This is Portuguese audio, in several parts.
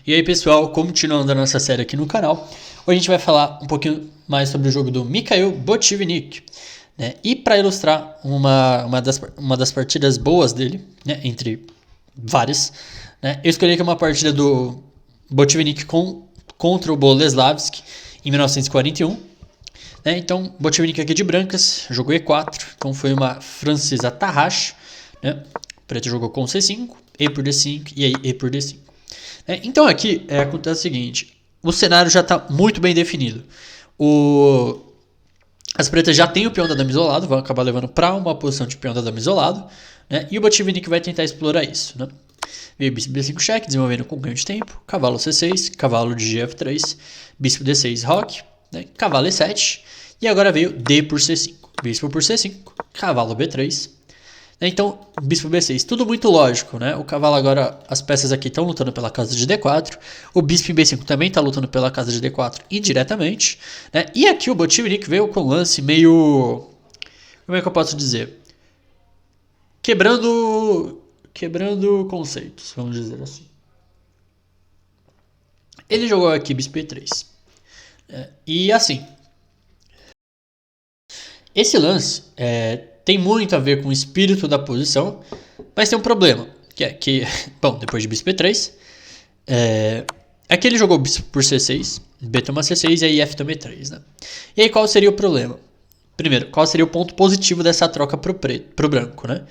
E aí pessoal, continuando a nossa série aqui no canal, hoje a gente vai falar um pouquinho mais sobre o jogo do Mikhail Botvinnik, né? E para ilustrar uma das partidas boas dele, né? Entre várias, né? Eu escolhi aqui uma partida do Botvinnik contra o Boleslavski em 1941. Né? Então, Botvinnik aqui de brancas, jogou E4, então foi uma francesa Tarrasch, né? Preto jogou com C5, E por D5 e aí E por D5. Então aqui acontece o seguinte, o cenário já está muito bem definido. As pretas já têm o peão da dama isolado, vão acabar levando para uma posição de peão da dama isolado, né? E o Botvinnik vai tentar explorar isso, né? Veio bispo B5 cheque, desenvolvendo com ganho de tempo, cavalo C6, cavalo de GF3, bispo D6 roque, né? Cavalo E7, e agora veio D por C5, bispo por C5, cavalo B3. Então, bispo B6, tudo muito lógico, né? O cavalo agora, as peças aqui estão lutando pela casa de D4. O bispo em B5 também está lutando pela casa de D4 indiretamente, né? E aqui o Botvinnik veio com um lance meio... Como é que eu posso dizer? Quebrando conceitos, vamos dizer assim. Ele jogou aqui bispo E3. E assim, esse lance tem muito a ver com o espírito da posição, mas tem um problema, que é que, bom, depois de bispo E3, aqui ele jogou bispo por C6, B toma C6 e aí F toma E3, né? E aí qual seria o problema? Primeiro, qual seria o ponto positivo dessa troca pro branco, né?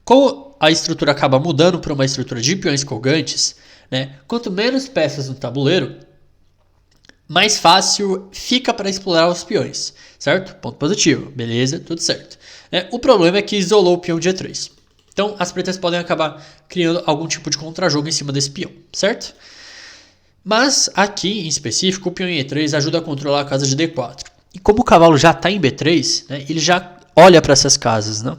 Como a estrutura acaba mudando para uma estrutura de peões colgantes, né? Quanto menos peças no tabuleiro, mais fácil fica para explorar os peões, certo? Ponto positivo, beleza, tudo certo. O problema é que isolou o peão de E3. Então as pretas podem acabar criando algum tipo de contrajogo em cima desse peão, certo? Mas aqui em específico o peão em E3 ajuda a controlar a casa de D4. E como o cavalo já está em B3, né, ele já olha para essas casas, né?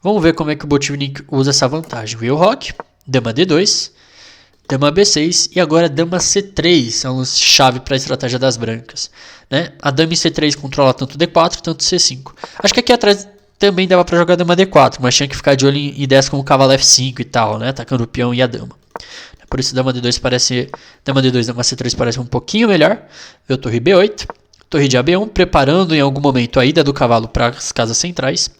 Vamos ver como é que o Botvinnik usa essa vantagem. Veio o roque, dama D2, dama B6 e agora dama C3, é um chave para a estratégia das brancas, né? A dama em C3 controla tanto D4 quanto C5. Acho que aqui atrás também dava para jogar dama D4, mas tinha que ficar de olho em ideias como cavalo F5 e tal, né? Atacando o peão e a dama. Por isso dama D2 parece, dama D2, dama C3 parece um pouquinho melhor. Veio torre B8, torre de AB1, preparando em algum momento a ida do cavalo para as casas centrais.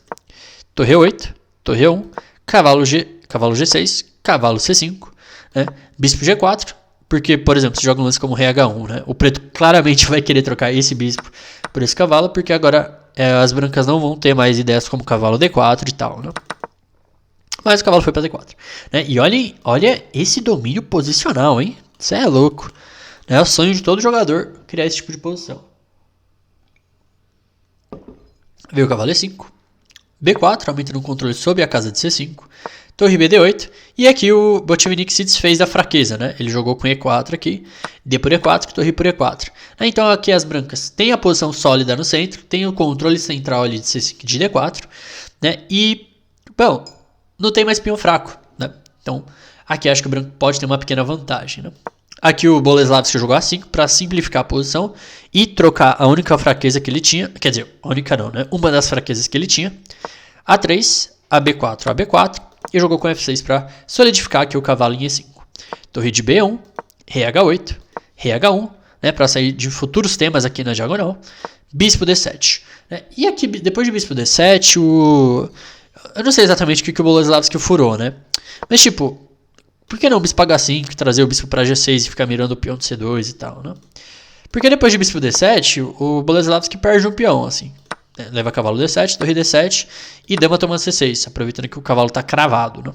Torre E8, torre E1, cavalo G6, cavalo C5. Né? Bispo G4, porque, por exemplo, se joga um lance como rei H1, né? O preto claramente vai querer trocar esse bispo por esse cavalo, porque agora as brancas não vão ter mais ideias como cavalo D4 e tal, né? Mas o cavalo foi para D4. Né? E olha esse domínio posicional, hein? Isso é louco. É o sonho de todo jogador criar esse tipo de posição. Veio o cavalo E5, B4, aumentando o controle sobre a casa de C5, torre BD8, e aqui o Botvinnik se desfez da fraqueza, né? Ele jogou com E4 aqui, D por E4, torre por E4. Então aqui as brancas têm a posição sólida no centro, tem o controle central ali de C5 de D4, né? E, bom, não tem mais peão fraco, né? Então aqui acho que o branco pode ter uma pequena vantagem, né? Aqui o Boleslavski jogou A5 para simplificar a posição e trocar a única fraqueza que ele tinha, quer dizer, a única não, né? Uma das fraquezas que ele tinha, A3, AB4, AB4, e jogou com F6 para solidificar aqui o cavalo em E5. Torre de B1, rei H8, rei H1, né? Para sair de futuros temas aqui na diagonal, bispo D7. Né? E aqui, depois de bispo D7, eu não sei exatamente o que o Boleslavski furou, né? Mas tipo, por que não bispo H5, trazer o bispo para G6 e ficar mirando o peão de C2 e tal, né? Porque depois de bispo D7, o Boleslavski perde um peão, assim. Leva cavalo D7, torre D7 e dama tomando C6, aproveitando que o cavalo está cravado, né?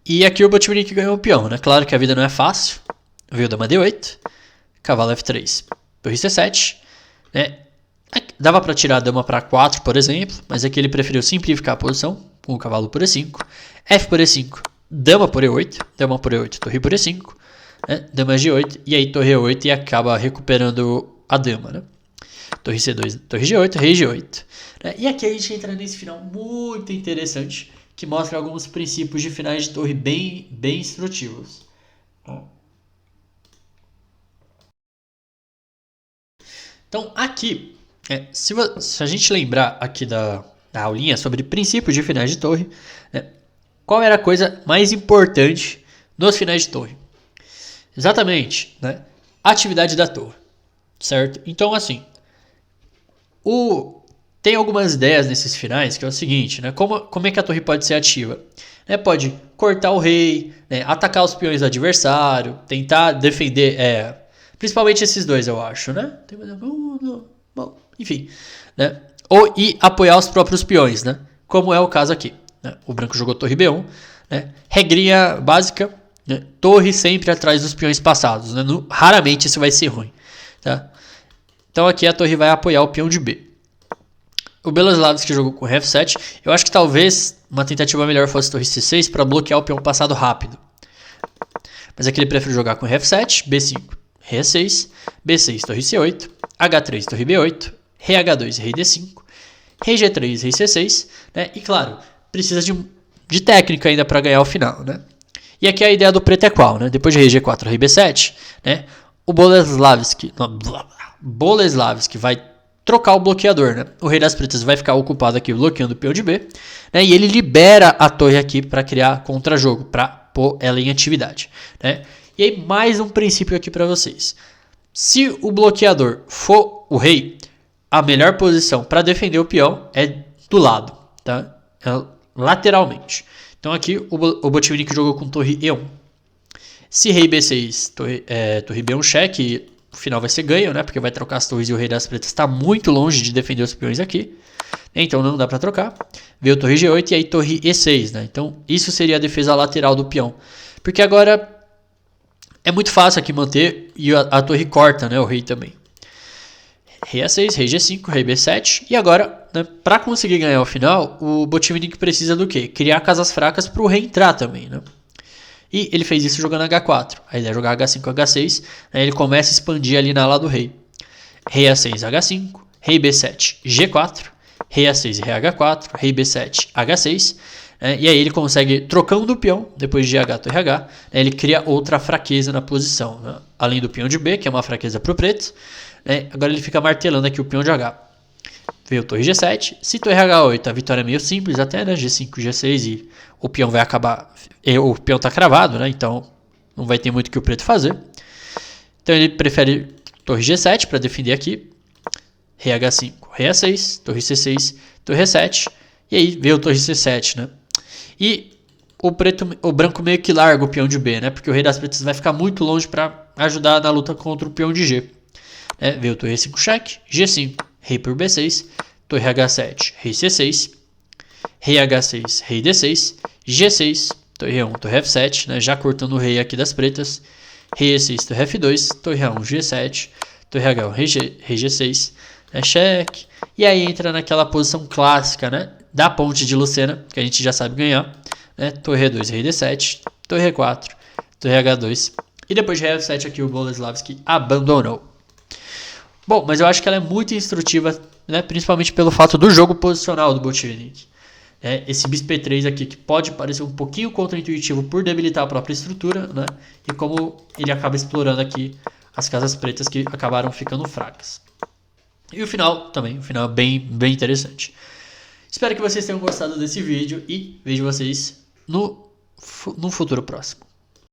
E aqui o Botvinnik ganhou o peão, né? Claro que a vida não é fácil. Veio dama D8, cavalo F3, torre C7, né? Dava para tirar a dama para 4, por exemplo, mas aqui ele preferiu simplificar a posição com o cavalo por E5, F por E5, dama por E8, torre por E5, né? Dama G8 e aí torre E8 e acaba recuperando a dama, né? Torre C2, torre G8, rei G8. Né? E aqui a gente entra nesse final muito interessante, que mostra alguns princípios de finais de torre bem instrutivos. Então aqui, se a gente lembrar aqui da aulinha sobre princípios de finais de torre, né? Qual era a coisa mais importante nos finais de torre? Exatamente, né? Atividade da torre, certo? Então, assim, tem algumas ideias nesses finais que é o seguinte, né? Como é que a torre pode ser ativa? Pode cortar o rei, né? Atacar os peões do adversário, tentar defender, principalmente esses dois, eu acho, né? Tem mais algum? Bom, enfim, né? Ou e apoiar os próprios peões, né? Como é o caso aqui, né? O branco jogou torre B1, né? Regrinha básica, né? Torre sempre atrás dos peões passados, né? Raramente isso vai ser ruim, tá? Então aqui a torre vai apoiar o peão de B. O Beloslavski jogou com F7. Eu acho que talvez uma tentativa melhor fosse torre C6 para bloquear o peão passado rápido. Mas aqui ele prefere jogar com F7, B5, Rei E6, B6, torre C8, H3, torre B8, Rei H2, Rei D5, Rei G3, Rei C6, né? E claro, precisa de técnica ainda para ganhar o final, né? E aqui a ideia do preto é qual, né? Depois de Rei G4, Rei B7, né? O Boleslavski vai trocar o bloqueador, né? O rei das pretas vai ficar ocupado aqui bloqueando o peão de B, né? E ele libera a torre aqui para criar contra-jogo, para pôr ela em atividade, né? E aí mais um princípio aqui para vocês. Se o bloqueador for o rei, a melhor posição para defender o peão é do lado, tá? Lateralmente. Então aqui o Botvinnik jogou com torre E1. Se rei B6, torre B1 cheque, o final vai ser ganho, né? Porque vai trocar as torres e o rei das pretas está muito longe de defender os peões aqui. Então não dá para trocar. Veio torre G8 e aí torre E6, né? Então isso seria a defesa lateral do peão. Porque agora é muito fácil aqui manter e a torre corta, né? O rei também. Rei A6, Rei G5, Rei B7. E agora, né, para conseguir ganhar o final, o Botvinnik precisa do quê? Criar casas fracas para o rei entrar também, né? E ele fez isso jogando H4. A ideia é jogar H5, H6. Aí ele começa a expandir ali na ala do rei. Rei A6, H5. Rei B7, G4. Rei A6 e Rei H4. Rei B7, H6. E aí ele consegue, trocando o peão, depois de H, torre H, ele cria outra fraqueza na posição. Né? Além do peão de B, que é uma fraqueza para o preto. Agora ele fica martelando aqui o peão de H. Veio torre G7. Se torre H8, a vitória é meio simples até, né? G5, G6 e o peão vai acabar... O peão tá cravado, né? Então não vai ter muito o que o preto fazer. Então ele prefere torre G7 para defender aqui. Rei H5, Rei A6, torre C6, torre E7. E aí veio torre C7, né? E o branco meio que larga o peão de B, né? Porque o rei das pretas vai ficar muito longe para ajudar na luta contra o peão de G. Veio torre E5 cheque, G5, rei por B6, torre H7, rei C6, rei H6, rei D6, G6, torre E1, torre F7, né, já cortando o rei aqui das pretas, rei E6, torre F2, torre A1, G7, torre H1, rei G6, né, cheque, e aí entra naquela posição clássica, né, da ponte de Lucena, que a gente já sabe ganhar, né, torre E2, rei D7, torre E4, torre H2, e depois de rei F7 aqui o Boleslavski abandonou. Bom, mas eu acho que ela é muito instrutiva, né, principalmente pelo fato do jogo posicional do Botvinnik. Esse bispo P3 aqui, que pode parecer um pouquinho contraintuitivo por debilitar a própria estrutura, né, e como ele acaba explorando aqui as casas pretas que acabaram ficando fracas. E o final também, o final é bem interessante. Espero que vocês tenham gostado desse vídeo e vejo vocês no futuro próximo.